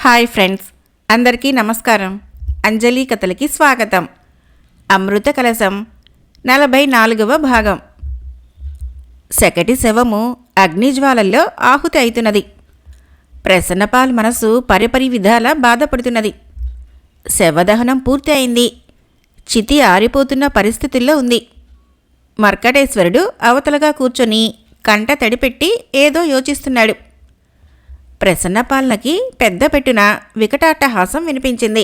Hi friends, అందరికీ నమస్కారం. అంజలి కథలకి స్వాగతం. అమృత కలశం 44వ భాగం. శకటి శవము అగ్నిజ్వాలల్లో ఆహుతి అవుతున్నది. ప్రసన్నపాల్ మనసు పరిపరి విధాల బాధపడుతున్నది. శవదహనం పూర్తి అయింది. చితి ఆరిపోతున్న పరిస్థితుల్లో ఉంది. మర్కటేశ్వరుడు అవతలగా కూర్చొని కంట తడిపెట్టి ఏదో యోచిస్తున్నాడు. ప్రసన్నపాలనకి పెద్ద పెట్టున వికటాట్టహాసం వినిపించింది.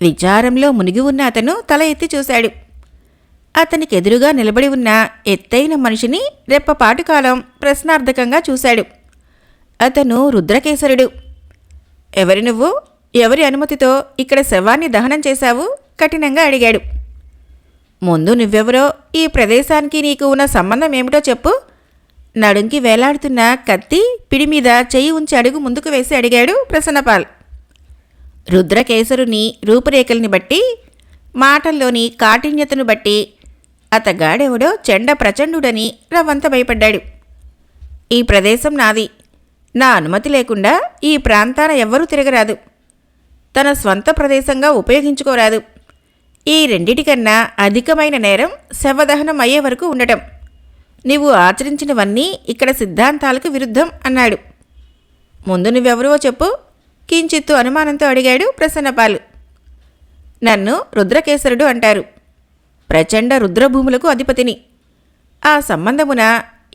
విచారంలో మునిగి ఉన్న అతను తల ఎత్తి చూశాడు. అతనికెదురుగా నిలబడి ఉన్న ఎత్తైన మనిషిని రెప్పపాటు కాలం ప్రశ్నార్థకంగా చూశాడు. అతను రుద్రకేసరుడు. ఎవరి నువ్వు? ఎవరి అనుమతితో ఇక్కడ శవాన్ని దహనం చేశావు? కఠినంగా అడిగాడు. ముందు నువ్వెవరో, ఈ ప్రదేశానికి నీకు ఉన్న సంబంధం ఏమిటో చెప్పు. నడుంకి వేలాడుతున్న కత్తి పిడిమీద చెయ్యి ఉంచి అడుగు ముందుకు వేసి అడిగాడు ప్రసన్నపాల్. రుద్రకేసరుని రూపురేఖల్ని బట్టి, మాటల్లోని కాఠిన్యతను బట్టి అతగాడెవడో చెండ ప్రచండుడని రవంత భయపడ్డాడు. ఈ ప్రదేశం నాది. నా అనుమతి లేకుండా ఈ ప్రాంతాన ఎవ్వరూ తిరగరాదు. తన స్వంత ప్రదేశంగా ఉపయోగించుకోరాదు. ఈ రెండిటికన్నా అధికమైన నేరం శవదహనం అయ్యే వరకు ఉండటం. నీవు ఆచరించినవన్నీ ఇక్కడ సిద్ధాంతాలకు విరుద్ధం అన్నాడు. ముందు నువ్వెవరో చెప్పు, కించిత్తు అనుమానంతో అడిగాడు ప్రసన్నపాలు. నన్ను రుద్రకేసరుడు అంటారు. ప్రచండ రుద్రభూములకు అధిపతిని. ఆ సంబంధమున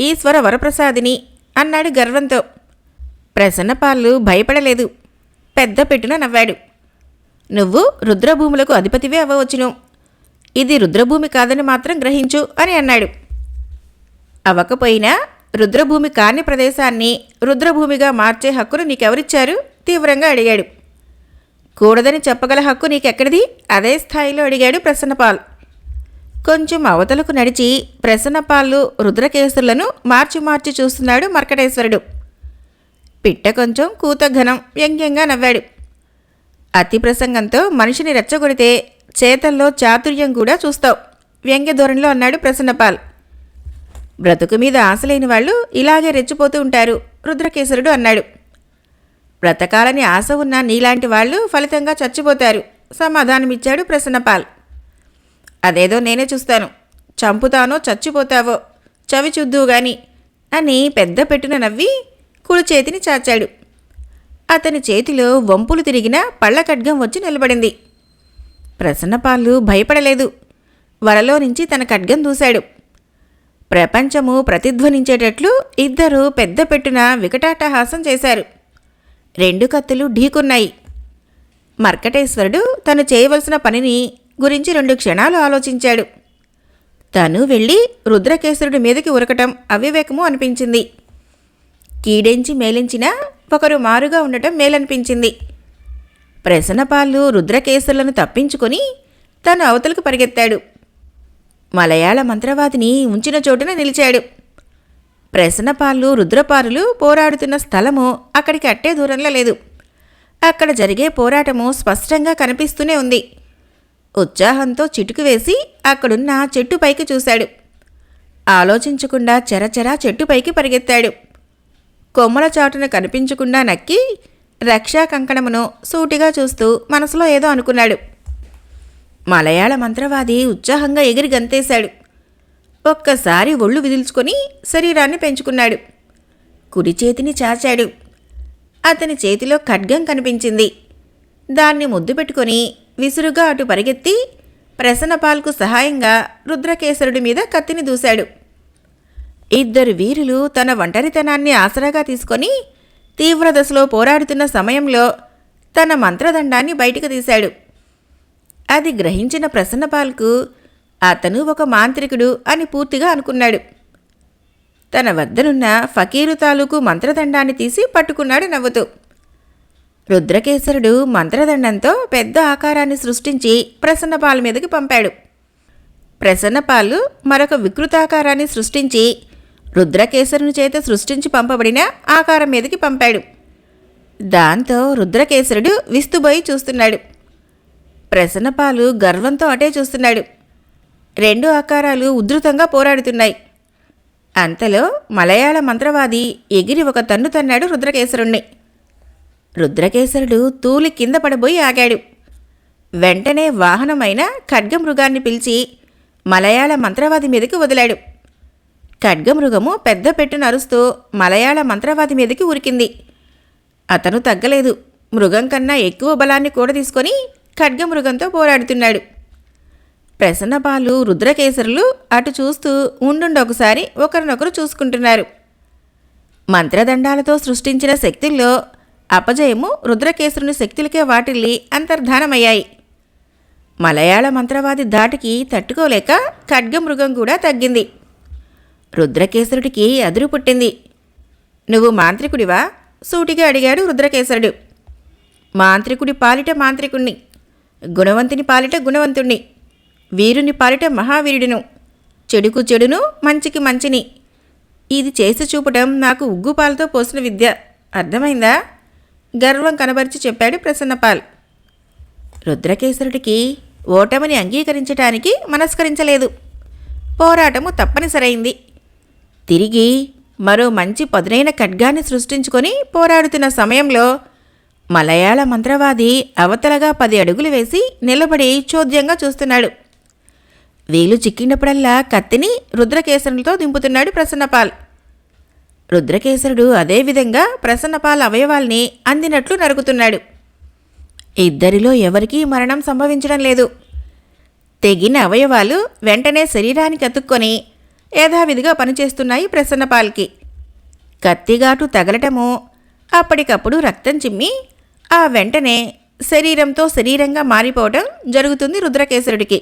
ఈశ్వర వరప్రసాదిని అన్నాడు గర్వంతో. ప్రసన్నపాలు భయపడలేదు. పెద్ద పెట్టున నవ్వాడు. నువ్వు రుద్రభూములకు అధిపతివే అవ్వవచ్చును. ఇది రుద్రభూమి కాదని మాత్రం గ్రహించు అని అన్నాడు. అవ్వకపోయినా రుద్రభూమి కాని ప్రదేశాన్ని రుద్రభూమిగా మార్చే హక్కును నీకెవరిచ్చారు? తీవ్రంగా అడిగాడు. కూడదని చెప్పగల హక్కు నీకెక్కడిది? అదే స్థాయిలో అడిగాడు ప్రసన్నపాల్. కొంచెం అవతలకు నడిచి ప్రసన్నపాలు రుద్రకేశులను మార్చి చూస్తున్నాడు మర్కటేశ్వరుడు. పిట్ట కొంచెం కూతఘనం వ్యంగ్యంగా నవ్వాడు. అతి ప్రసంగంతో మనిషిని రెచ్చగొడితే చేతల్లో చాతుర్యం కూడా చూస్తావు వ్యంగ్య ధోరణిలో అన్నాడు ప్రసన్నపాల్. బ్రతుకు మీద ఆశలేని వాళ్ళు ఇలాగే రెచ్చిపోతూ ఉంటారు రుద్రకేసరుడు అన్నాడు. బ్రతకాలని ఆశ ఉన్న నీలాంటి వాళ్ళు ఫలితంగా చచ్చిపోతారు సమాధానమిచ్చాడు ప్రసన్నపాల్. అదేదో నేనే చూస్తాను. చంపుతానో చచ్చిపోతావో చవి చూద్దువు గాని అని పెద్ద పెట్టున నవ్వి కుడి చేతిని చాచాడు. అతని చేతిలో వంపులు తిరిగిన పళ్ళ ఖడ్గం వచ్చి నిలబడింది. ప్రసన్నపాలు భయపడలేదు. వరలో నుంచి తన ఖడ్గం దూశాడు. ప్రపంచము ప్రతిధ్వనించేటట్లు ఇద్దరూ పెద్ద పెట్టున వికటాట్టహాసం చేశారు. రెండు కత్తులు ఢీకున్నాయి. మర్కటేశ్వరుడు తను చేయవలసిన పనిని గురించి 2 క్షణాలు ఆలోచించాడు. తను వెళ్ళి రుద్రకేసరుడి మీదకి ఉరకటం అవివేకము అనిపించింది. కీడెంచి మేలించినా ఒకరు మారుగా ఉండటం మేలనిపించింది. ప్రసన్నపాలు రుద్రకేసరులను తప్పించుకొని తను అవతలకు పరిగెత్తాడు. మలయాళ మంత్రవాదిని ఉంచిన చోటున నిలిచాడు. ప్రసన్నపాలు రుద్రపారులు పోరాడుతున్న స్థలము అక్కడికి అట్టే దూరంలో లేదు. అక్కడ జరిగే పోరాటము స్పష్టంగా కనిపిస్తూనే ఉంది. ఉత్సాహంతో చిటుకు వేసి అక్కడున్న చెట్టుపైకి చూశాడు. ఆలోచించకుండా చెరచెరా చెట్టుపైకి పరిగెత్తాడు. కొమ్మల చాటున కనిపించకుండా నక్కి రక్షా కంకణమును సూటిగా చూస్తూ మనసులో ఏదో అనుకున్నాడు. మలయాళ మంత్రవాది ఉత్సాహంగా ఎగిరి గంతేశాడు. ఒక్కసారి ఒళ్ళు విదిల్చుకొని శరీరాన్ని పెంచుకున్నాడు. కుడి చేతిని చాచాడు. అతని చేతిలో ఖడ్గం కనిపించింది. దాన్ని ముద్దు పెట్టుకొని విసురుగా అటు పరిగెత్తి ప్రసన్నపాల్కు సహాయంగా రుద్రకేసరుడి మీద కత్తిని దూశాడు. ఇద్దరు వీరులు తన ఒంటరితనాన్ని ఆసరాగా తీసుకొని తీవ్రదశలో పోరాడుతున్న సమయంలో తన మంత్రదండాన్ని బయటికి తీశాడు. అది గ్రహించిన ప్రసన్నపాల్కు అతను ఒక మాంత్రికుడు అని పూర్తిగా అనుకున్నాడు. తన వద్దనున్న ఫకీరు తాలూకు మంత్రదండాన్ని తీసి పట్టుకున్నాడు నవ్వుతూ. రుద్రకేసరుడు మంత్రదండంతో పెద్ద ఆకారాన్ని సృష్టించి ప్రసన్నపాల్ మీదకి పంపాడు. ప్రసన్నపాలు మరొక వికృతాకారాన్ని సృష్టించి రుద్రకేసరుని చేత సృష్టించి పంపబడిన ఆకారం మీదకి పంపాడు. దాంతో రుద్రకేసరుడు విస్తుబోయి చూస్తున్నాడు. ప్రసన్నపాలు గర్వంతో అటే చూస్తున్నాడు. 2 ఆకారాలు ఉధృతంగా పోరాడుతున్నాయి. అంతలో మలయాళ మంత్రవాది ఎగిరి ఒక తన్ను తన్నాడు రుద్రకేసరుణ్ణి. రుద్రకేసరుడు తూలి కింద పడబోయి ఆగాడు. వెంటనే వాహనమైన ఖడ్గమృగాన్ని పిలిచి మలయాళ మంత్రవాది మీదకి వదిలాడు. ఖడ్గమృగము పెద్ద పెట్టున అరుస్తూ మలయాళ మంత్రవాది మీదకి ఉరికింది. అతను తగ్గలేదు. మృగం కన్నా ఎక్కువ బలాన్ని కూడా తీసుకొని ఖడ్గమృగంతో పోరాడుతున్నాడు. ప్రసన్నపాలు రుద్రకేసరులు అటు చూస్తూ ఉండుండొకసారి ఒకరినొకరు చూసుకుంటున్నారు. మంత్రదండాలతో సృష్టించిన శక్తుల్లో అపజయము రుద్రకేసరుని శక్తులకే వాటిల్లి అంతర్ధానమయ్యాయి. మలయాళ మంత్రవాది ధాటికి తట్టుకోలేక ఖడ్గమృగం కూడా తగ్గింది. రుద్రకేసరుడికి అదురు పుట్టింది. నువ్వు మాంత్రికుడివా? సూటిగా అడిగాడు రుద్రకేసరుడు. మాంత్రికుడి పాలిట మాంత్రికుణ్ణి, గుణవంతుని పాలిట గుణవంతుణ్ణి, వీరుని పాలిట మహావీరుడును, చెడుకు చెడును మంచికి మంచిని. ఇది చేసి చూపటం నాకు ఉగ్గుపాలతో పోసిన విద్య, అర్థమైందా? గర్వం కనబరిచి చెప్పాడు ప్రసన్నపాల్. రుద్రకేసరుడికి ఓటమిని అంగీకరించటానికి మనస్కరించలేదు. పోరాటము తప్పనిసరైంది. తిరిగి మరో మంచి పదునైన ఖడ్గాన్ని సృష్టించుకొని పోరాడుతున్న సమయంలో మలయాళ మంత్రవాది అవతలగా 10 అడుగులు వేసి నిలబడి చోద్యంగా చూస్తున్నాడు. వీలు చిక్కినప్పుడల్లా కత్తిని రుద్రకేసరునితో దింపుతున్నాడు ప్రసన్నపాల్. రుద్రకేసరుడు అదేవిధంగా ప్రసన్నపాల్ అవయవాల్ని అందినట్లు నరుకుతున్నాడు. ఇద్దరిలో ఎవరికీ మరణం సంభవించడం లేదు. తెగిన అవయవాలు వెంటనే శరీరానికి అతుక్కొని యథావిధిగా పనిచేస్తున్నాయి ప్రసన్నపాల్కి. కత్తిగాటు తగలటము, అప్పటికప్పుడు రక్తం చిమ్మి ఆ వెంటనే శరీరంతో శరీరంగా మారిపోవటం జరుగుతుంది రుద్రకేసరుడికి.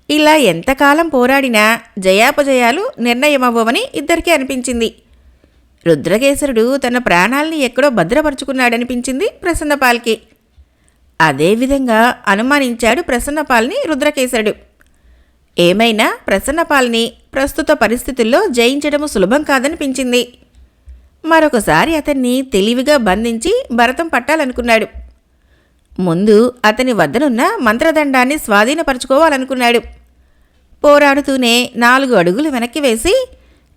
ఇలా ఎంతకాలం పోరాడినా జయాపజయాలు నిర్ణయమవ్వవని ఇద్దరికీ అనిపించింది. రుద్రకేసరుడు తన ప్రాణాల్ని ఎక్కడో భద్రపరుచుకున్నాడనిపించింది ప్రసన్నపాల్కి. అదేవిధంగా అనుమానించాడు ప్రసన్నపాల్ని రుద్రకేసరుడు. ఏమైనా ప్రసన్నపాల్ని ప్రస్తుత పరిస్థితుల్లో జయించడము సులభం కాదనిపించింది. మరొకసారి అతన్ని తెలివిగా బంధించి భరతం పట్టాలనుకున్నాడు. ముందు అతని వద్దనున్న మంత్రదండాన్ని స్వాధీనపరచుకోవాలనుకున్నాడు. పోరాడుతూనే 4 అడుగులు వెనక్కి వేసి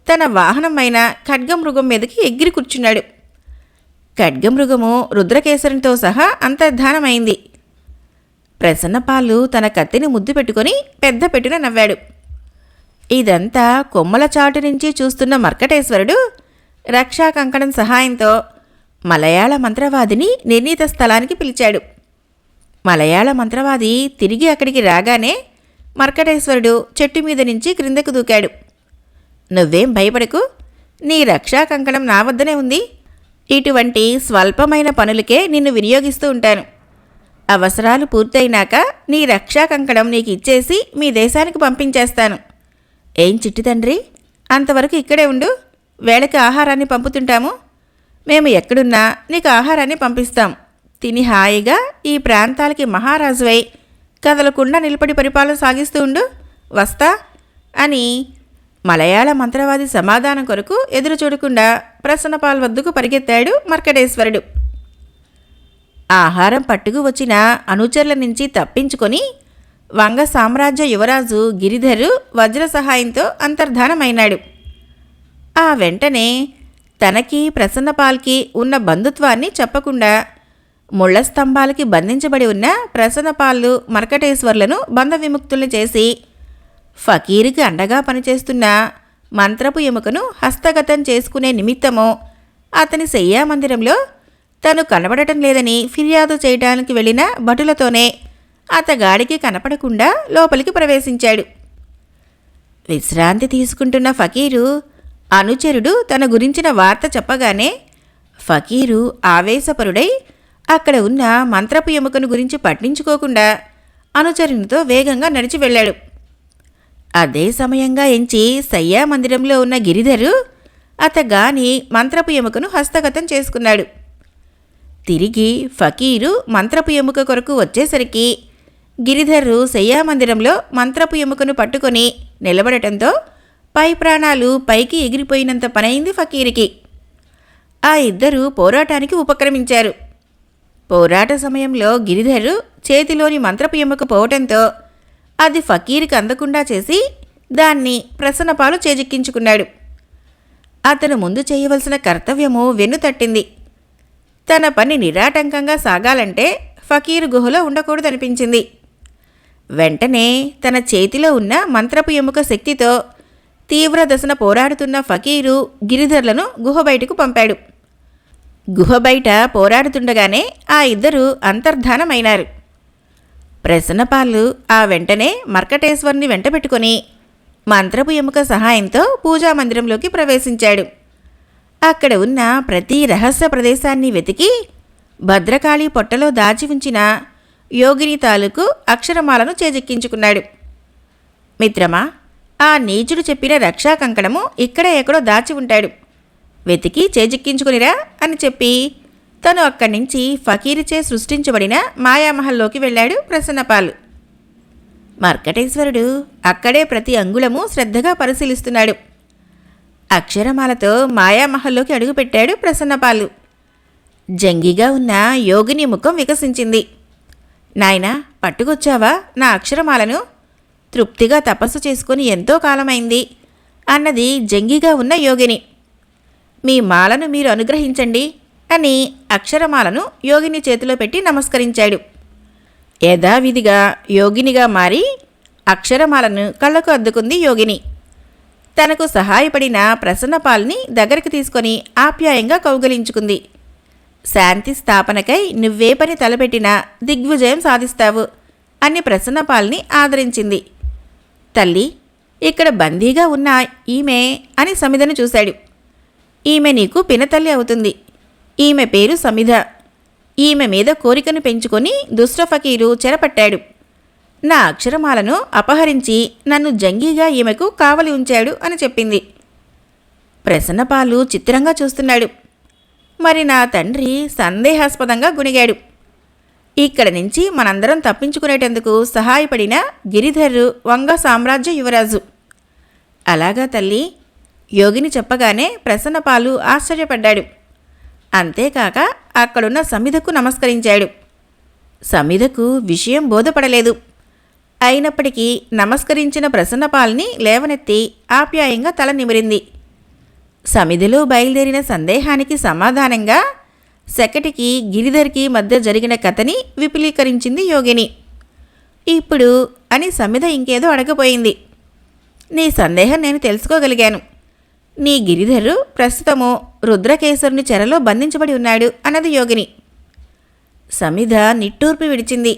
తన వాహనమైన ఖడ్గమృగం మీదకి ఎగిరి కూర్చున్నాడు. ఖడ్గమృగము రుద్రకేసరునితో సహా అంతర్ధానమైంది. ప్రసన్నపాలు తన కత్తిని ముద్దు పెట్టుకొని పెద్ద పెట్టున నవ్వాడు. ఇదంతా కొమ్మల చాటు నుంచి చూస్తున్న మర్కటేశ్వరుడు రక్షా కంకణం సహాయంతో మలయాళ మంత్రవాదిని నిర్ణీత స్థలానికి పిలిచాడు. మలయాళ మంత్రవాది తిరిగి అక్కడికి రాగానే మర్కటేశ్వరుడు చెట్టు మీద నుంచి క్రిందకు దూకాడు. నువ్వేం భయపడకు, నీ రక్షా కంకణం నా వద్దనే ఉంది. ఇటువంటి స్వల్పమైన పనులకే నిన్ను వినియోగిస్తూ ఉంటాను. అవసరాలు పూర్తయినాక నీ రక్షా కంకణం నీకు ఇచ్చేసి మీ దేశానికి పంపించేస్తాను. ఏం చిట్టి తండ్రి, అంతవరకు ఇక్కడే ఉండు. వేళకి ఆహారాన్ని పంపుతుంటాము. మేము ఎక్కడున్నా నీకు ఆహారాన్ని పంపిస్తాం. తిని హాయిగా ఈ ప్రాంతాలకి మహారాజువై కదలకుండా నిలబడి పరిపాలన సాగిస్తూ ఉండు. వస్తా అని మలయాళ మంత్రవాది సమాధానం కొరకు ఎదురు చూడకుండా ప్రసన్నపాల్ వద్దకు పరిగెత్తాడు మర్కటేశ్వరుడు. ఆహారం పట్టుకు వచ్చిన అనుచరుల నుంచి తప్పించుకొని వంగ సామ్రాజ్య యువరాజు గిరిధరు వజ్ర సహాయంతో అంతర్ధానమైనాడు. ఆ వెంటనే తనకి ప్రసన్నపాల్కి ఉన్న బంధుత్వాన్ని చెప్పకుండా ముళ్ల స్తంభాలకి బంధించబడి ఉన్న ప్రసన్నపాళ్ళు మర్కటేశ్వర్లను బంధ విముక్తుల్ని చేసి ఫకీరుకి అండగా పనిచేస్తున్న మంత్రపు ఎముకను హస్తగతం చేసుకునే నిమిత్తము అతని శయ్యామందిరంలో తను కనబడటం లేదని ఫిర్యాదు చేయడానికి వెళ్ళిన భటులతోనే అతగాడికి కనపడకుండా లోపలికి ప్రవేశించాడు. విశ్రాంతి తీసుకుంటున్న ఫకీరు అనుచరుడు తన గురించిన వార్త చెప్పగానే ఫకీరు ఆవేశపరుడై అక్కడ ఉన్న మంత్రపు ఎముకను గురించి పట్టించుకోకుండా అనుచరునితో వేగంగా నడిచి వెళ్ళాడు. అదే సమయంగా ఎంచి సయ్యా మందిరంలో ఉన్న గిరిధరు అతగాని మంత్రపు ఎముకను హస్తగతం చేసుకున్నాడు. తిరిగి ఫకీరు మంత్రపు ఎముక కొరకు వచ్చేసరికి గిరిధరు శయ్యామందిరంలో మంత్రపు ఎముకను పట్టుకొని నిలబడటంతో పై ప్రాణాలు పైకి ఎగిరిపోయినంత పనైంది ఫకీరికి. ఆ ఇద్దరు పోరాటానికి ఉపక్రమించారు. పోరాట సమయంలో గిరిధరు చేతిలోని మంత్రపు ఎముక పోవటంతో అది ఫకీరికి అందకుండా చేసి దాన్ని ప్రసన్నపాలు చేజిక్కించుకున్నాడు. అతను ముందు చేయవలసిన కర్తవ్యము వెన్ను తట్టింది. తన పని నిరాటంకంగా సాగాలంటే ఫకీరు గుహలో ఉండకూడదనిపించింది. వెంటనే తన చేతిలో ఉన్న మంత్రపు ఎముక శక్తితో తీవ్ర దశన పోరాడుతున్న ఫకీరు గిరిధర్లను గుహ బయటకు పంపాడు. గుహ బయట పోరాడుతుండగానే ఆ ఇద్దరు అంతర్ధానమైనారు. ప్రసన్నపాలు ఆ వెంటనే మర్కటేశ్వర్ని వెంటబెట్టుకుని మంత్రపు ఎముక సహాయంతో పూజామందిరంలోకి ప్రవేశించాడు. అక్కడ ఉన్న ప్రతి రహస్య ప్రదేశాన్ని వెతికి భద్రకాళి పొట్టలో దాచి ఉంచిన యోగిని తాలూకు అక్షరమాలను చేజెక్కించుకున్నాడు. మిత్రమా, ఆ నీచుడు చెప్పిన రక్షా కంకణము ఇక్కడే ఎక్కడో దాచి ఉంటాడు, వెతికి చేజిక్కించుకునిరా అని చెప్పి తను అక్కడి నుంచి ఫకీరుచే సృష్టించబడిన మాయామహల్లోకి వెళ్ళాడు ప్రసన్నపాలు. మర్కటేశ్వరుడు అక్కడే ప్రతి అంగుళము శ్రద్ధగా పరిశీలిస్తున్నాడు. అక్షరమాలతో మాయామహల్లోకి అడుగుపెట్టాడు ప్రసన్నపాలు. జంగిగా ఉన్న యోగిని ముఖం వికసించింది. నాయనా, పట్టుకొచ్చావా నా అక్షరమాలను? తృప్తిగా తపస్సు చేసుకుని ఎంతో కాలమైంది అన్నది జంగిగా ఉన్న యోగిని. మీ మాలను మీరు అనుగ్రహించండి అని అక్షరమాలను యోగిని చేతిలో పెట్టి నమస్కరించాడు. యథావిధిగా యోగినిగా మారి అక్షరమాలను కళ్ళకు అద్దుకుంది యోగిని. తనకు సహాయపడిన ప్రసన్నపాల్ని దగ్గరికి తీసుకొని ఆప్యాయంగా కౌగలించుకుంది. శాంతి స్థాపనకై నువ్వే పని తలపెట్టినా దిగ్విజయం సాధిస్తావు అని ప్రసన్నపాల్ని ఆదరించింది. తల్లి, ఇక్కడ బందీగా ఉన్న ఈమె అని సమిధను చూశాడు. ఈమె నీకు పినతల్లి అవుతుంది. ఈమె పేరు సమిధ. ఈమె మీద కోరికను పెంచుకొని దుష్ట ఫకీరు చెరపట్టాడు. నా అక్షరమాలను అపహరించి నన్ను జంగీగా ఈమెకు కావలి ఉంచాడు అని చెప్పింది. ప్రసన్నపాలు చిత్రంగా చూస్తున్నాడు. మరి నా తండ్రి సందేహాస్పదంగా గుణిగాడు. ఇక్కడి నుంచి మనందరం తప్పించుకునేటందుకు సహాయపడిన గిరిధర్రు వంగ సామ్రాజ్య యువరాజు. అలాగా తల్లి, యోగిని చెప్పగానే ప్రసన్నపాలు ఆశ్చర్యపడ్డాడు. అంతేకాక అక్కడున్న సమిధకు నమస్కరించాడు. సమిధకు విషయం బోధపడలేదు. అయినప్పటికీ నమస్కరించిన ప్రసన్నపాల్ని లేవనెత్తి ఆప్యాయంగా తల నిమిరింది. సమిధిలో బయలుదేరిన సందేహానికి సమాధానంగా శకటికి గిరిధర్కి మధ్య జరిగిన కథని విపులీకరించింది యోగిని. ఇప్పుడు అని సమిధ ఇంకేదో అడగపోయింది. నీ సందేహం నేను తెలుసుకోగలిగాను. నీ గిరిధరు ప్రస్తుతము రుద్రకేశరుని చెరలో బంధించబడి ఉన్నాడు అన్నది యోగిని. సమిధ నిట్టూర్పు విడిచింది.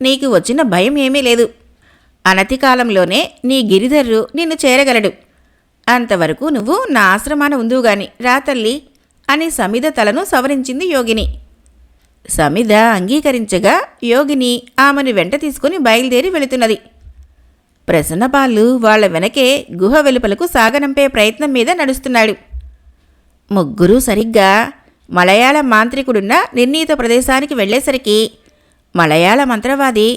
నీకు వచ్చిన భయం ఏమీ లేదు. అనతి కాలంలోనే నీ గిరిధర్రు నిన్ను చేరగలడు. అంతవరకు నువ్వు నా ఆశ్రమాన ఉందువుగాని రా తల్లి అని సమిధ తలను సవరించింది యోగిని. సమిధ అంగీకరించగా యోగిని ఆమెను వెంట తీసుకుని బయలుదేరి వెళుతున్నది. ప్రసన్నపాలు వాళ్ల వెనకే గుహ వెలుపలకు సాగనంపే ప్రయత్నం మీద నడుస్తున్నాడు. ముగ్గురూ సరిగ్గా మలయాళ మాంత్రికుడున్న నిర్ణీత ప్రదేశానికి వెళ్లేసరికి మలయాళ మంత్రవాది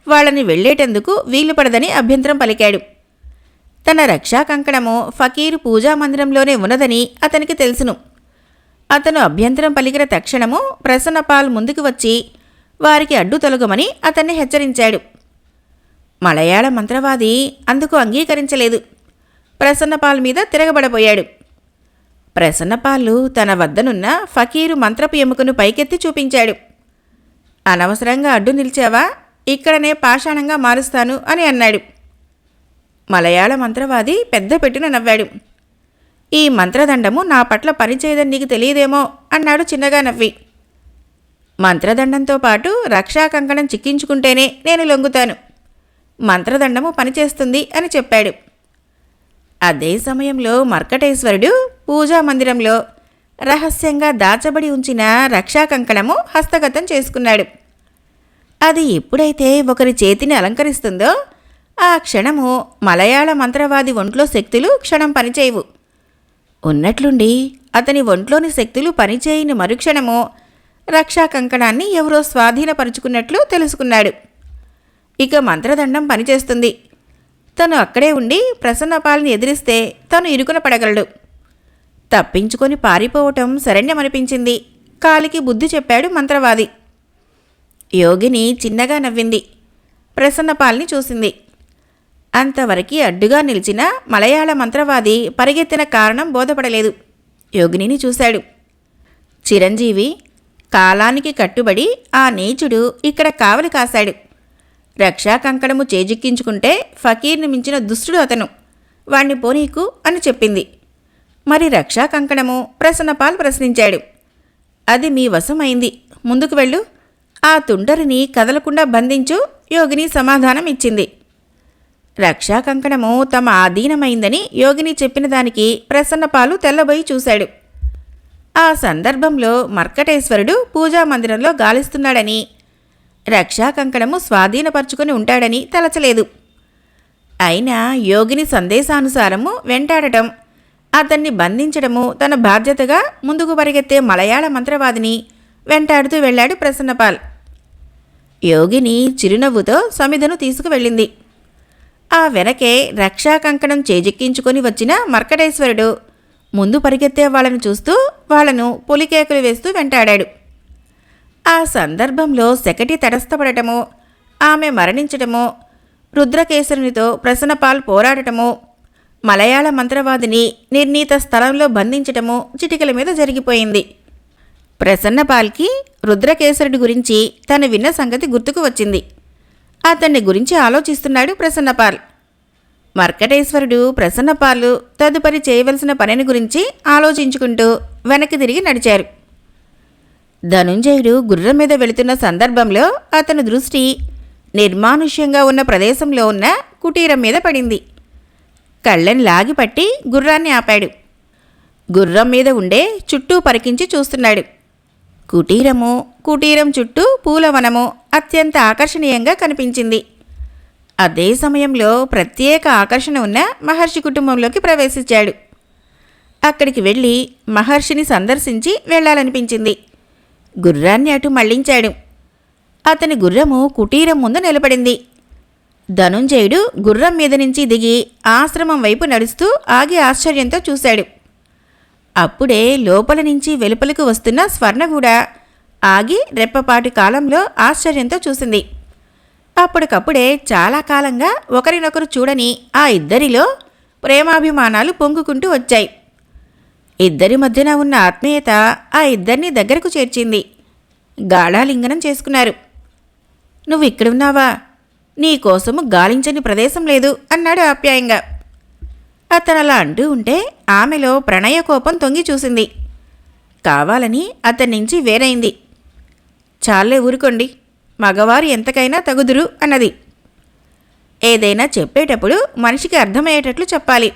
వాళ్ళని వెళ్లేటందుకు వీలుపడదని అభ్యంతరం పలికాడు. తన రక్షా కంకణము ఫకీరు పూజామందిరంలోనే ఉన్నదని అతనికి తెలుసును. అతను అభ్యంతరం పలికిన తక్షణము ప్రసన్నపాల్ ముందుకు వచ్చి వారికి అడ్డు తొలగమని అతన్ని హెచ్చరించాడు. మలయాళ మంత్రవాది అందుకు అంగీకరించలేదు. ప్రసన్నపాల్ మీద తిరగబడబోయాడు. ప్రసన్నపాలు తన వద్దనున్న ఫకీరు మంత్రపు ఎముకను పైకెత్తి చూపించాడు. అనవసరంగా అడ్డు నిలిచావా, ఇక్కడనే పాషాణంగా మారుస్తాను అని అన్నాడు. మలయాళ మంత్రవాది పెద్ద పెట్టున నవ్వాడు. ఈ మంత్రదండము నా పట్ల పనిచేయదని నీకు తెలియదేమో అన్నాడు చిన్నగా నవ్వి. మంత్రదండంతో పాటు రక్షా కంకణం చిక్కించుకుంటేనే నేను లొంగుతాను. మంత్రదండము పనిచేస్తుంది అని చెప్పాడు. అదే సమయంలో మర్కటేశ్వరుడు పూజామందిరంలో రహస్యంగా దాచబడి ఉంచిన రక్షా కంకణము హస్తగతం చేసుకున్నాడు. అది ఎప్పుడైతే ఒకరి చేతిని అలంకరిస్తుందో ఆ క్షణము మలయాళ మంత్రవాది ఒంట్లో శక్తులు క్షణం పనిచేయవు. ఉన్నట్లుండి అతని ఒంట్లోని శక్తులు పనిచేయని మరుక్షణము రక్షా కంకణాన్ని ఎవరో స్వాధీనపరుచుకున్నట్లు తెలుసుకున్నాడు. ఇక మంత్రదండం పనిచేస్తుంది. తను అక్కడే ఉండి ప్రసన్నపాల్ని ఎదిరిస్తే తను ఇరుకున పడగలడు. తప్పించుకొని పారిపోవటం శరణ్యమనిపించింది. కాలికి బుద్ధి చెప్పాడు మంత్రవాది. యోగిని చిన్నగా నవ్వింది. ప్రసన్నపాల్ని చూసింది. అంతవరకు అడ్డుగా నిలిచిన మలయాళ మంత్రవాది పరిగెత్తిన కారణం బోధపడలేదు. యోగినిని చూశాడు. చిరంజీవి కాలానికి కట్టుబడి ఆ నీచుడు ఇక్కడ కావలి కాశాడు. రక్షా కంకణము చేజిక్కించుకుంటే ఫకీర్ని మించిన దుష్టుడు అతను, వాణ్ణి పోనీకు అని చెప్పింది. మరి రక్షా కంకణము? ప్రసన్నపాల్ ప్రశ్నించాడు. అది మీ వశమైంది, ముందుకు వెళ్ళు, ఆ తుంటరిని కదలకుండా బంధించు, యోగిని సమాధానం ఇచ్చింది. రక్షా కంకణము తమ ఆధీనమైందని యోగిని చెప్పిన దానికి ప్రసన్నపాలు తెల్లబోయి చూశాడు. ఆ సందర్భంలో మర్కటేశ్వరుడు పూజామందిరంలో గాలిస్తున్నాడని, రక్షా కంకణము స్వాధీనపరుచుకుని ఉంటాడని తలచలేదు. అయినా యోగిని సందేశానుసారము వెంటాడటం, అతన్ని బంధించడము తన బాధ్యతగా ముందుకు పరిగెత్తే మలయాళ మంత్రవాదిని వెంటాడుతూ వెళ్లాడు ప్రసన్నపాల్. యోగిని చిరునవ్వుతో సమిధను తీసుకువెళ్ళింది. ఆ వెనకే రక్షా కంకణం చేజిక్కించుకొని వచ్చిన మర్కటేశ్వరుడు ముందు పరిగెత్తే వాళ్లను చూస్తూ వాళ్లను పులికేకలు వేస్తూ వెంటాడాడు. ఆ సందర్భంలో శకటి తటస్థపడటమో, ఆమె మరణించటమో, రుద్రకేశరునితో ప్రసన్నపాల్ పోరాడటమో, మలయాళ మంత్రవాదిని నిర్ణీత స్థలంలో బంధించటమో చిటికల మీద జరిగిపోయింది. ప్రసన్నపాల్కి రుద్రకేశరుడి గురించి తను విన్న సంగతి గుర్తుకు వచ్చింది. అతన్ని గురించి ఆలోచిస్తున్నాడు ప్రసన్నపాల్. మర్కటేశ్వరుడు ప్రసన్నపాలు తదుపరి చేయవలసిన పనిని గురించి ఆలోచించుకుంటూ వెనక్కి తిరిగి నడిచారు. ధనుంజయుడు గుర్రం మీద వెళుతున్న సందర్భంలో అతని దృష్టి నిర్మానుష్యంగా ఉన్న ప్రదేశంలో ఉన్న కుటీరం మీద పడింది. కళ్ళని లాగిపట్టి గుర్రాన్ని ఆపాడు. గుర్రం మీద ఉండే చుట్టూ పరికించి చూస్తున్నాడు. కుటీరం చుట్టూ పూలవనము అత్యంత ఆకర్షణీయంగా కనిపించింది. అదే సమయంలో ప్రత్యేక ఆకర్షణ ఉన్న మహర్షి కుటుంబంలోకి ప్రవేశించాడు. అక్కడికి వెళ్ళి మహర్షిని సందర్శించి వెళ్లాలనిపించింది. గుర్రాన్ని అటు మళ్లించాడు. అతని గుర్రము కుటీరం ముందు నిలబడింది. ధనుంజయుడు గుర్రం మీద నుంచి దిగి ఆశ్రమం వైపు నడుస్తూ ఆగి ఆశ్చర్యంతో చూశాడు. అప్పుడే లోపల నుంచి వెలుపలకు వస్తున్న స్వర్ణ కూడా ఆగి రెప్పపాటి కాలంలో ఆశ్చర్యంతో చూసింది. అప్పటికప్పుడే చాలా కాలంగా ఒకరినొకరు చూడని ఆ ఇద్దరిలో ప్రేమాభిమానాలు పొంగుకుంటూ వచ్చాయి. ఇద్దరి మధ్యన ఉన్న ఆత్మీయత ఆ ఇద్దరిని దగ్గరకు చేర్చింది. గాఢాలింగనం చేసుకున్నారు. నువ్వు ఇక్కడున్నావా? నీకోసము గాలించని ప్రదేశం లేదు అన్నాడు ఆప్యాయంగా. అతనలా అంటూ ఉంటే ఆమెలో ప్రణయ కోపం తొంగి చూసింది. కావాలని అతని నుంచి వేరైంది. చాలే ఊరుకోండి, మగవారు ఎంతకైనా తగుదురు అన్నది. ఏదైనా చెప్పేటప్పుడు మనిషికి అర్థమయ్యేటట్లు చెప్పాలి.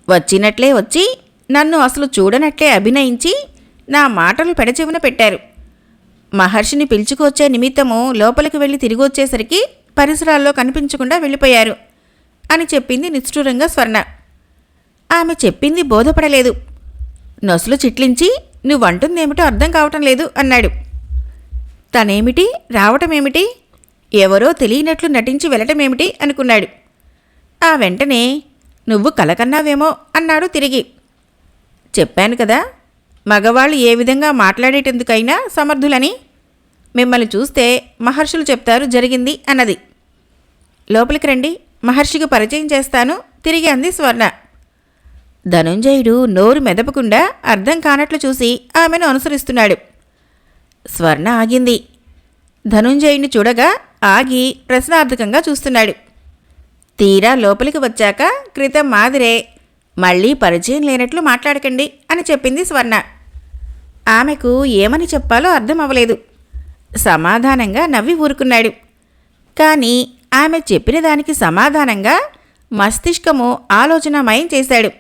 వచ్చినట్లే వచ్చి నన్ను అసలు చూడనట్లే అభినయించి నా మాటలు పెడచెవిన పెట్టారు. మహర్షిని పిలుచుకొచ్చే నిమిత్తము లోపలికి వెళ్ళి తిరిగొచ్చేసరికి పరిసరాల్లో కనిపించకుండా వెళ్ళిపోయారు అని చెప్పింది నిష్ఠూరంగా స్వర్ణ. ఆమె చెప్పింది బోధపడలేదు. నొసలు చిట్లించి నువ్వంటుందేమిటో అర్థం కావటం లేదు అన్నాడు. తనేమిటి, రావటమేమిటి, ఎవరో తెలియనట్లు నటించి వెళ్ళటమేమిటి అనుకున్నాడు. ఆ వెంటనే నువ్వు కలకన్నావేమో అన్నాడు తిరిగి. చెప్పాను కదా, మగవాళ్ళు ఏ విధంగా మాట్లాడేటందుకైనా సమర్థులని. మిమ్మల్ని చూస్తే మహర్షులు చెప్తారు జరిగింది అన్నది. లోపలికి రండి, మహర్షికి పరిచయం చేస్తాను తిరిగి అంది స్వర్ణ. ధనుంజయుడు నోరు మెదపకుండా అర్థం కానట్లు చూసి ఆమెను అనుసరిస్తున్నాడు. స్వర్ణ ఆగింది. ధనుంజయుడిని చూడగా ఆగి ప్రశ్నార్థకంగా చూస్తున్నాడు. తీరా లోపలికి వచ్చాక క్రితం మాదిరే మళ్ళీ పరిచయం లేనట్లు మాట్లాడకండి అని చెప్పింది స్వర్ణ. ఆమెకు ఏమని చెప్పాలో అర్థం అవ్వలేదు. సమాధానంగా నవ్వి ఊరుకున్నాడు. కానీ ఆమె చెప్పిన దానికి సమాధానంగా మస్తిష్కము ఆలోచనామయం చేశాడు.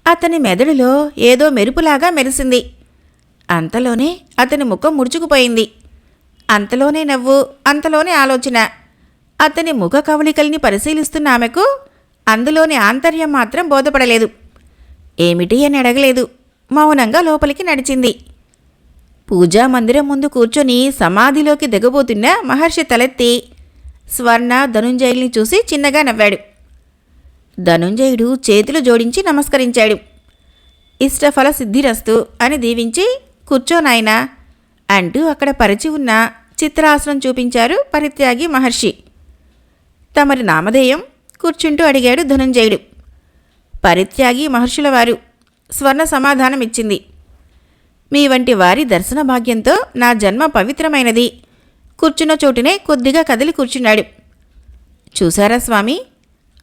అతని మెదడులో ఏదో మెరుపులాగా మెరిసింది. అంతలోనే అతని ముఖం ముడుచుకుపోయింది. అంతలోనే నవ్వు, అంతలోనే ఆలోచన. అతని ముఖ కవళికల్ని పరిశీలిస్తున్న ఆమెకు అందులోని ఆంతర్యం మాత్రం బోధపడలేదు. ఏమిటి అని అడగలేదు. మౌనంగా లోపలికి నడిచింది. పూజామందిరం ముందు కూర్చొని సమాధిలోకి దిగబోతున్న మహర్షి తలెత్తి స్వర్ణ ధనుంజయుల్ని చూసి చిన్నగా నవ్వాడు. ధనుంజయుడు చేతులు జోడించి నమస్కరించాడు. ఇష్టఫల సిద్ధిరస్తు అని దీవించి కూర్చోనాయనా అంటూ అక్కడ పరిచి ఉన్న చిత్రాసనం చూపించారు పరిత్యాగి మహర్షి. తమరి నామధేయం కూర్చుంటూ అడిగాడు ధనుంజయుడు. పరిత్యాగి మహర్షుల వారు స్వర్ణ సమాధానమిచ్చింది. మీ వంటి వారి దర్శన భాగ్యంతో నా జన్మ పవిత్రమైనది. కూర్చున్న చోటునే కొద్దిగా కదిలి కూర్చున్నాడు. చూశారా స్వామి,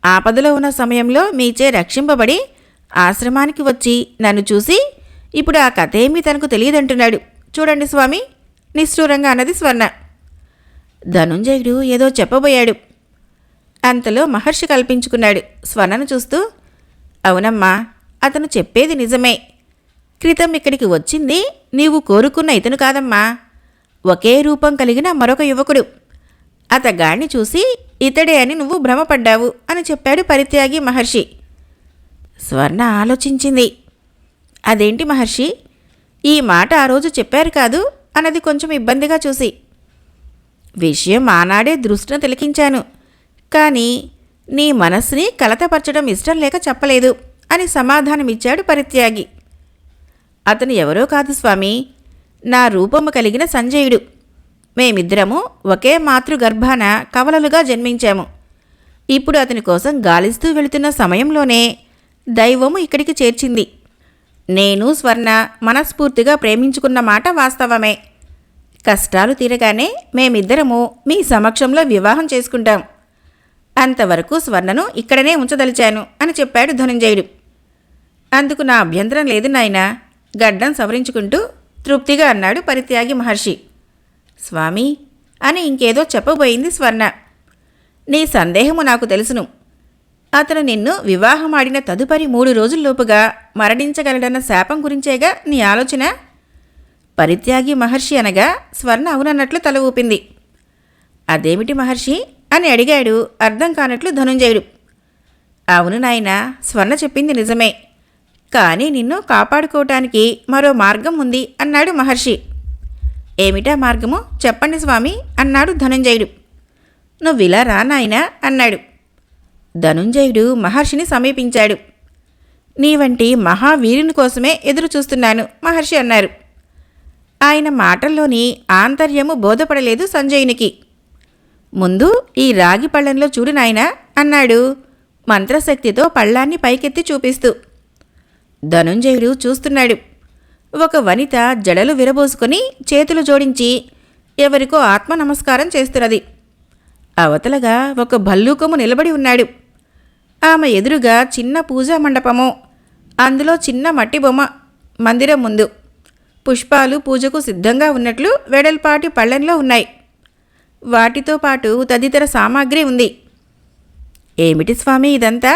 ఆపదలో ఉన్న సమయంలో మీచే రక్షింపబడి ఆశ్రమానికి వచ్చి నన్ను చూసి ఇప్పుడు ఆ కథ ఏమీ తనకు తెలియదంటున్నాడు. చూడండి స్వామి, నిష్ఠూరంగా అన్నది స్వర్ణ. ధనుంజయుడు ఏదో చెప్పబోయాడు. అంతలో మహర్షి కల్పించుకున్నాడు స్వర్ణను చూస్తూ. అవునమ్మా, అతను చెప్పేది నిజమే. క్రితం ఇక్కడికి వచ్చింది నీవు కోరుకున్న ఇతను కాదమ్మా, ఒకే రూపం కలిగిన మరొక యువకుడు. అతగాణ్ణి చూసి ఇతడే అని నువ్వు భ్రమపడ్డావు అని చెప్పాడు పరిత్యాగి మహర్షి. స్వర్ణ ఆలోచించింది. అదేంటి మహర్షి, ఈ మాట ఆ రోజు చెప్పారు కాదు అన్నది కొంచెం ఇబ్బందిగా చూసి. విషయం ఆనాడే దృష్టిని తిలకించాను, కానీ నీ మనస్సుని కలతపరచడం ఇష్టం లేక చెప్పలేదు అని సమాధానమిచ్చాడు పరిత్యాగి. అతను ఎవరో కాదు స్వామి, నా రూపము కలిగిన సంజయుడు. మేమిద్దరము ఒకే మాతృగర్భాన కవలలుగా జన్మించాము. ఇప్పుడు అతని కోసం గాలిస్తూ వెళుతున్న సమయంలోనే దైవము ఇక్కడికి చేర్చింది. నేను స్వర్ణ మనస్ఫూర్తిగా ప్రేమించుకున్న మాట వాస్తవమే. కష్టాలు తీరగానే మేమిద్దరము మీ సమక్షంలో వివాహం చేసుకుంటాం. అంతవరకు స్వర్ణను ఇక్కడనే ఉంచదలిచాను అని చెప్పాడు ధనుంజయుడు. అందుకు నా అభ్యంతరం లేదు నాయనా, గడ్డం సవరించుకుంటూ తృప్తిగా అన్నాడు పరిత్యాగి మహర్షి. స్వామి అని ఇంకేదో చెప్పబోయింది స్వర్ణ. నీ సందేహము నాకు తెలుసును. అతను నిన్ను వివాహమాడిన తదుపరి 3 రోజుల్లోపుగా మరణించగలడన్న శాపం గురించేగా నీ ఆలోచన? పరిత్యాగి మహర్షి అనగా స్వర్ణ అవునన్నట్లు తల ఊపింది. అదేమిటి మహర్షి అని అడిగాడు అర్థం కానట్లు ధనుంజయుడు. అవును నాయనా, స్వర్ణ చెప్పింది నిజమే, కానీ నిన్ను కాపాడుకోవటానికి మరో మార్గం ఉంది అన్నాడు మహర్షి. ఏమిటా మార్గము చెప్పండి స్వామి అన్నాడు ధనుంజయుడు. నువ్విలా రా నాయనా అన్నాడు. ధనుంజయుడు మహర్షిని సమీపించాడు. నీ వంటి మహావీరుని కోసమే ఎదురు చూస్తున్నాను మహర్షి అన్నారు. ఆయన మాటల్లోని ఆంతర్యము బోధపడలేదు సంజయునికి. ముందు ఈ రాగి పళ్ళెంలో చూడు నాయనా అన్నాడు మంత్రశక్తితో పళ్ళాన్ని పైకెత్తి చూపిస్తూ. ధనుంజయుడు చూస్తున్నాడు. ఒక వనిత జడలు విరబోసుకొని చేతులు జోడించి ఎవరికో ఆత్మ నమస్కారం చేస్తున్నది. అవతలగా ఒక భల్లూకము నిలబడి ఉన్నాడు. ఆమె ఎదురుగా చిన్న పూజా మండపము, అందులో చిన్న మట్టి బొమ్మ, మందిరం ముందు పుష్పాలు పూజకు సిద్ధంగా ఉన్నట్లు వెడల్పాటి పళ్ళెంలో ఉన్నాయి. వాటితో పాటు తదితర సామాగ్రి ఉంది. ఏమిటి స్వామి ఇదంతా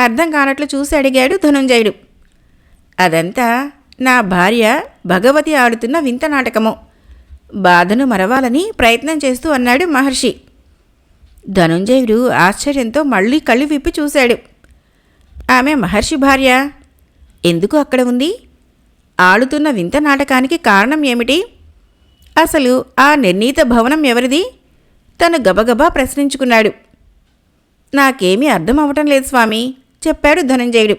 అర్థం కానట్లు చూసి అడిగాడు ధనుంజయుడు. అదంతా నా భార్య భగవతి ఆడుతున్న వింత నాటకము. బాధను మరవాలని ప్రయత్నం చేస్తూ అన్నాడు మహర్షి. ధనుంజయుడు ఆశ్చర్యంతో మళ్ళీ కళ్ళు విప్పి చూశాడు. ఆమె మహర్షి భార్య ఎందుకు అక్కడ ఉంది? ఆడుతున్న వింత నాటకానికి కారణం ఏమిటి? అసలు ఆ నిర్ణీత భవనం ఎవరిది? తను గబగబా ప్రశ్నించుకున్నాడు. నాకేమీ అర్థం అవటం లేదు స్వామి చెప్పాడు ధనుంజయుడు.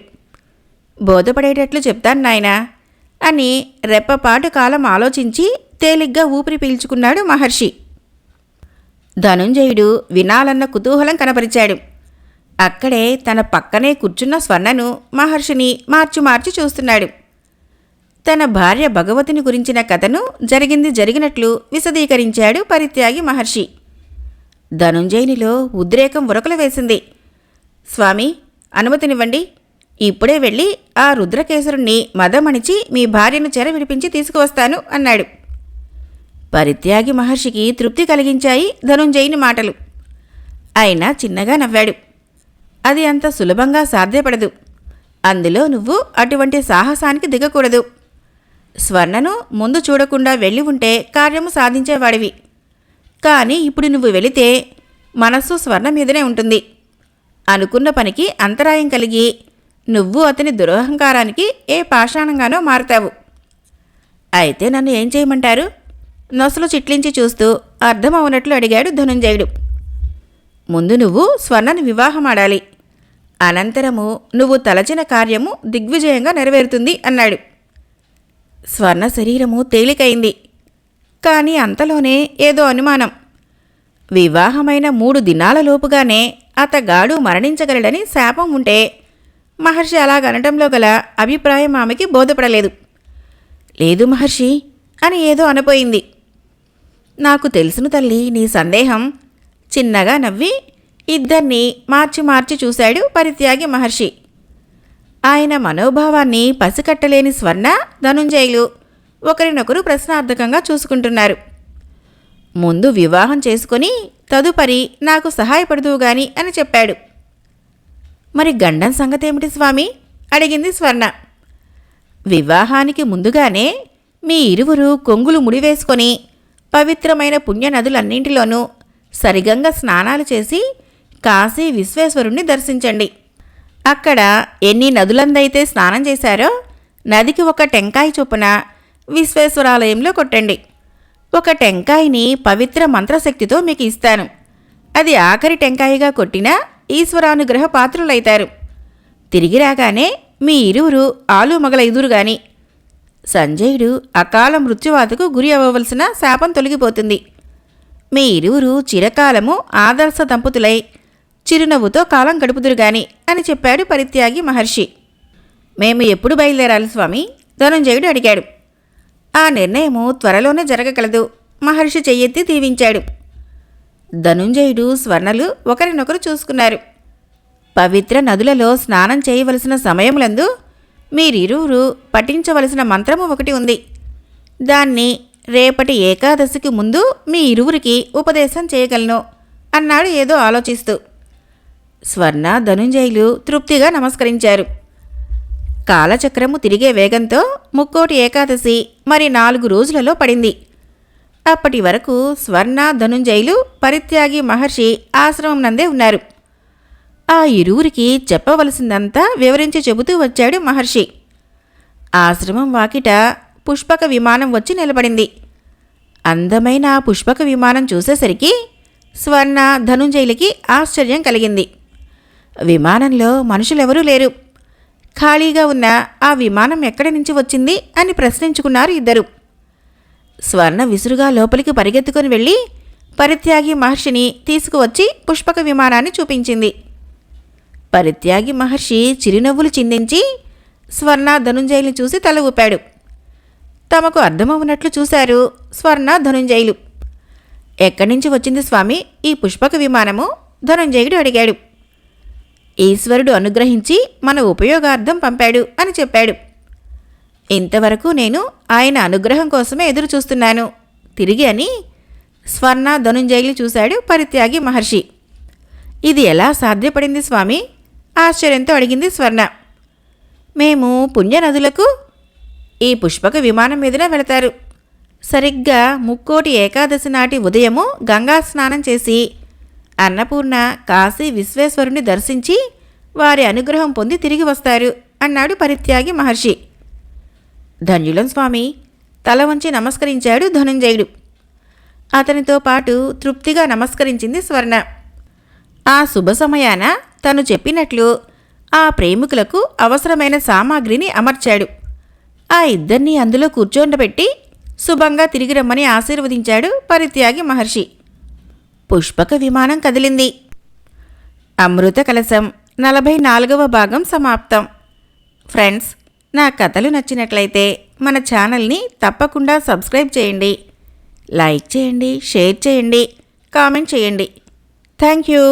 బోధపడేటట్లు చెప్తాను నాయనా అని రెప్పపాటు కాలం ఆలోచించి తేలిగ్గా ఊపిరి పీల్చుకున్నాడు మహర్షి. ధనుంజయుడు వినాలన్న కుతూహలం కనపరిచాడు. అక్కడే తన పక్కనే కూర్చున్న స్వర్ణను మహర్షిని మార్చి మార్చి చూస్తున్నాడు. తన భార్య భగవతిని గురించిన కథను జరిగింది జరిగినట్లు విశదీకరించాడు పరిత్యాగి మహర్షి. ధనుంజయునిలో ఉద్రేకం ఉరకలు వేసింది. స్వామి అనుమతినివ్వండి, ఇప్పుడే వెళ్ళి ఆ రుద్రకేశరుణ్ణి మదమణిచి మీ భార్యను చెర విడిపించి తీసుకువస్తాను అన్నాడు. పరిత్యాగి మహర్షికి తృప్తి కలిగించాయి ధనుంజయుని మాటలు. అయినా చిన్నగా నవ్వాడు. అది అంత సులభంగా సాధ్యపడదు. అందులో నువ్వు అటువంటి సాహసానికి దిగకూడదు. స్వర్ణను ముందు చూడకుండా వెళ్ళి ఉంటే కార్యము సాధించేవాడివి. కానీ ఇప్పుడు నువ్వు వెళితే మనస్సు స్వర్ణ మీదనే ఉంటుంది. అనుకున్న పనికి అంతరాయం కలిగి నువ్వు అతని దురహంకారానికి ఏ పాషాణంగానో మారుతావు. అయితే నన్ను ఏం చేయమంటారు? నొసలు చిట్లించి చూస్తూ అర్థమవునట్లు అడిగాడు ధనుంజయుడు. ముందు నువ్వు స్వర్ణను వివాహమాడాలి. అనంతరము నువ్వు తలచిన కార్యము దిగ్విజయంగా నెరవేరుతుంది అన్నాడు. స్వర్ణ శరీరము తేలికైంది. కానీ అంతలోనే ఏదో అనుమానం. వివాహమైన 3 దినాలలోపుగానే అతగాడు మరణించగలడని శాపం ఉంటే మహర్షి అలాగనటంలో గల అభిప్రాయం ఆమెకి బోధపడలేదు. లేదు మహర్షి అని ఏదో అనపోయింది. నాకు తెలుసును తల్లి నీ సందేహం. చిన్నగా నవ్వి ఇద్దరినీ మార్చి మార్చి చూశాడు పరిత్యాగి మహర్షి. ఆయన మనోభావాన్ని పసికట్టలేని స్వర్ణ, ధనుంజయులు ఒకరినొకరు ప్రశ్నార్థకంగా చూసుకుంటున్నారు. ముందు వివాహం చేసుకొని తదుపరి నాకు సహాయపడుదువుగాని అని చెప్పాడు. మరి గండం సంగతేమిటి స్వామి అడిగింది స్వర్ణ. వివాహానికి ముందుగానే మీ ఇరువురు కొంగులు ముడివేసుకొని పవిత్రమైన పుణ్యనదులన్నింటిలోనూ సరిగంగా స్నానాలు చేసి కాశీ విశ్వేశ్వరుణ్ణి దర్శించండి. అక్కడ ఎన్ని నదులందైతే స్నానం చేశారో నదికి ఒక టెంకాయ చొప్పున విశ్వేశ్వరాలయంలో కొట్టండి. ఒక టెంకాయని పవిత్ర మంత్రశక్తితో మీకు ఇస్తాను. అది ఆఖరి టెంకాయగా కొట్టినా ఈశ్వరానుగ్రహ పాత్రులైతారు. తిరిగి రాగానే మీ ఇరువురు ఆలుమగలైదురుగాని. సంజయుడు అకాల మృత్యువాతకు గురి అవ్వవలసిన శాపం తొలగిపోతుంది. మీ ఇరువురు చిరకాలము ఆదర్శ దంపతులై చిరునవ్వుతో కాలం గడుపుదురుగాని అని చెప్పాడు పరిత్యాగి మహర్షి. మేము ఎప్పుడు బయలుదేరాలి స్వామి ధనుంజయుడు అడిగాడు. ఆ నిర్ణయము త్వరలోనే జరగగలదు మహర్షి చెయ్యెత్తి దీవించాడు. ధనుంజయుడు స్వర్ణలు ఒకరినొకరు చూసుకున్నారు. పవిత్ర నదులలో స్నానం చేయవలసిన సమయములందు మీరిరువురు పఠించవలసిన మంత్రము ఒకటి ఉంది. దాన్ని రేపటి ఏకాదశికి ముందు మీ ఇరువురికి ఉపదేశం చేయగలను అన్నాడు ఏదో ఆలోచిస్తూ. స్వర్ణ, ధనుంజయులు తృప్తిగా నమస్కరించారు. కాలచక్రము తిరిగే వేగంతో ముక్కోటి ఏకాదశి మరి 4 రోజులలో పడింది. అప్పటి వరకు స్వర్ణ, ధనుంజయులు పరిత్యాగి మహర్షి ఆశ్రమం నందే ఉన్నారు. ఆ ఇరువురికి చెప్పవలసిందంతా వివరించి చెబుతూ వచ్చాడు మహర్షి. ఆశ్రమం వాకిట పుష్పక విమానం వచ్చి నిలబడింది. అందమైన ఆ పుష్పక విమానం చూసేసరికి స్వర్ణ, ధనుంజయులకి ఆశ్చర్యం కలిగింది. విమానంలో మనుషులెవరూ లేరు. ఖాళీగా ఉన్న ఆ విమానం ఎక్కడి నుంచి వచ్చింది అని ప్రశ్నించుకున్నారు ఇద్దరు. స్వర్ణ విసురుగా లోపలికి పరిగెత్తుకుని వెళ్ళి పరిత్యాగి మహర్షిని తీసుకువచ్చి పుష్పక విమానాన్ని చూపించింది. పరిత్యాగి మహర్షి చిరునవ్వులు చిందించి స్వర్ణ, ధనుంజయుల్ని చూసి తల ఊపాడు. తమకు అర్థమవునట్లు చూశారు స్వర్ణ, ధనుంజయులు. ఎక్కడి నుంచి వచ్చింది స్వామి ఈ పుష్పక విమానము ధనుంజయుడు అడిగాడు. ఈశ్వరుడు అనుగ్రహించి మన ఉపయోగార్థం పంపాడు అని చెప్పాడు. ఇంతవరకు నేను ఆయన అనుగ్రహం కోసమే ఎదురు చూస్తున్నాను తిరిగి అని స్వర్ణ, ధనుంజయులు చూశాడు పరిత్యాగి మహర్షి. ఇది ఎలా సాధ్యపడింది స్వామి ఆశ్చర్యంతో అడిగింది స్వర్ణ. మేము పుణ్యనదులకు ఈ పుష్పక విమానం మీదనే వెళతారు. సరిగ్గా ముక్కోటి ఏకాదశి నాటి ఉదయము గంగా స్నానం చేసి అన్నపూర్ణ, కాశీ విశ్వేశ్వరుని దర్శించి వారి అనుగ్రహం పొంది తిరిగి వస్తారు అన్నాడు పరిత్యాగి మహర్షి. ధన్యులం స్వామి తల వంచి నమస్కరించాడు ధనుంజయుడు. అతనితో పాటు తృప్తిగా నమస్కరించింది స్వర్ణ. ఆ శుభ సమయాన తను చెప్పినట్లు ఆ ప్రేమికులకు అవసరమైన సామాగ్రిని అమర్చాడు. ఆ ఇద్దరినీ అందులో కూర్చోండబెట్టి శుభంగా తిరిగి రమ్మని ఆశీర్వదించాడు పరిత్యాగి మహర్షి. పుష్పక విమానం కదిలింది. అమృత కలశం 44వ భాగం సమాప్తం. ఫ్రెండ్స్, నా కథలు నచ్చినట్లయితే మన ఛానల్ని తప్పకుండా సబ్స్క్రైబ్ చేయండి, లైక్ చేయండి, షేర్ చేయండి, కామెంట్ చేయండి. Thank you.